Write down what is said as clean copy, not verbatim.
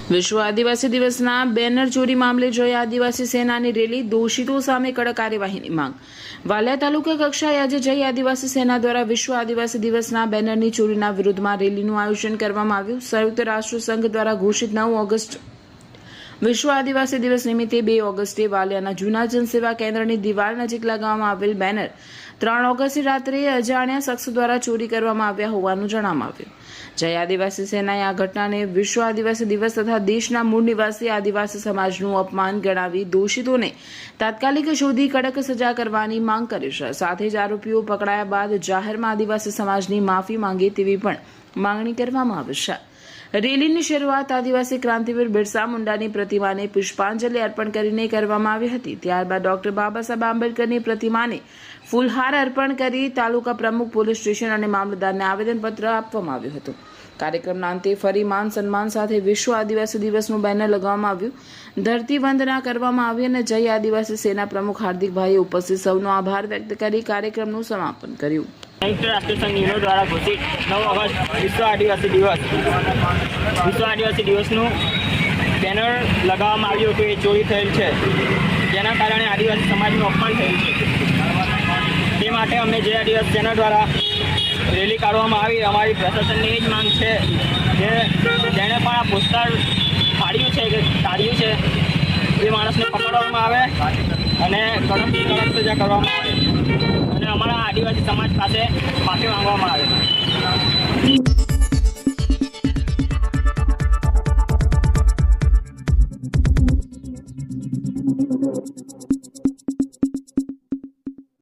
વિશ્વ આદિવાસી દિવસના બેનર ચોરી મામલે જય આદિવાસી સેનાની રેલી, દોષિતો સામે કડક કાર્યવાહીની માંગ। વાલિયા તાલુકા કક્ષાએ આજે જય આદિવાસી સેના દ્વારા વિશ્વ આદિવાસી દિવસના બેનરની ચોરીના વિરોધમાં રેલીનું આયોજન કરવામાં આવ્યું। સંયુક્ત રાષ્ટ્ર સંઘ દ્વારા ઘોષિત 9 ઓગસ્ટ વિશ્વ આદિવાસી દિવસ નિમિત્તે 2 ઓગસ્ટે વાલિયાના જૂના જનસેવા કેન્દ્રની દિવાલ નજીક લગાવવામાં આવેલ બેનર 3 ઓગસ્ટે રાત્રે અજાણ્યા શખ્સ દ્વારા ચોરી કરવામાં આવ્યા હોવાનું જણાવવામાં આવ્યું। જય આદિવાસી સેનાએ આ ઘટનાને વિશ્વ આદિવાસી દિવસ તથા દેશના મૂળ નિવાસી આદિવાસી સમાજનું અપમાન ગણાવી દોષિતોને તાત્કાલિક શોધી કડક સજા કરવાની માંગ કરી છે। સાથે જ આરોપીઓ પકડાયા બાદ જાહેરમાં આદિવાસી સમાજની માફી માંગે તેવી પણ માંગણી કરવામાં આવી છે। રેલીની શરૂઆત આદિવાસી ક્રાંતિવીર બિરસા મુંડાની પ્રતિમાને પુષ્પાંજલિ અર્પણ કરીને કરવામાં આવી હતી। ત્યારબાદ ડોક્ટર બાબા સાહેબ આંબેડકરની પ્રતિમાને ફૂલહાર અર્પણ કરી તાલુકા પ્રમુખ, પોલીસ સ્ટેશન અને મામલતદારને આવેદનપત્ર આપવામાં આવ્યું હતું। કાર્યક્રમના અંતે ફરી માન સન્માન સાથે વિશ્વ આદિવાસી દિવસનું બેનર લગાવવામાં આવ્યું। ધરતી વંદના કરવામાં આવી અને જય આદિવાસી સેના પ્રમુખ હાર્દિકભાઈએ ઉપસ્થિત સૌનો આભાર વ્યક્ત કરી કાર્યક્રમનું સમાપન કર્યું। संयुक्त राष्ट्र संघ यूनो द्वारा घोषित 9 ऑगस्ट विश्व आदिवासी दिवसનું બેનર લગાવવામાં આવ્યું હતું। એ ચોરી થયેલ છે, જેના કારણે આદિવાસી સમાજનું અપમાન થયું છે। તે માટે અમે જે આદિવાસી સેના દ્વારા રેલી કાઢવામાં આવી। અમારી પ્રશાસનની એ જ માંગ છે કે જેણે પણ આ પોસ્ટર ફાડ્યું છે કે કાઢ્યું છે એ માણસને પકડવામાં આવે અને કડકથી કડક સજા કરવામાં આવે અને અમારા આદિવાસી સમાજ પાસે માફી માંગવામાં આવે।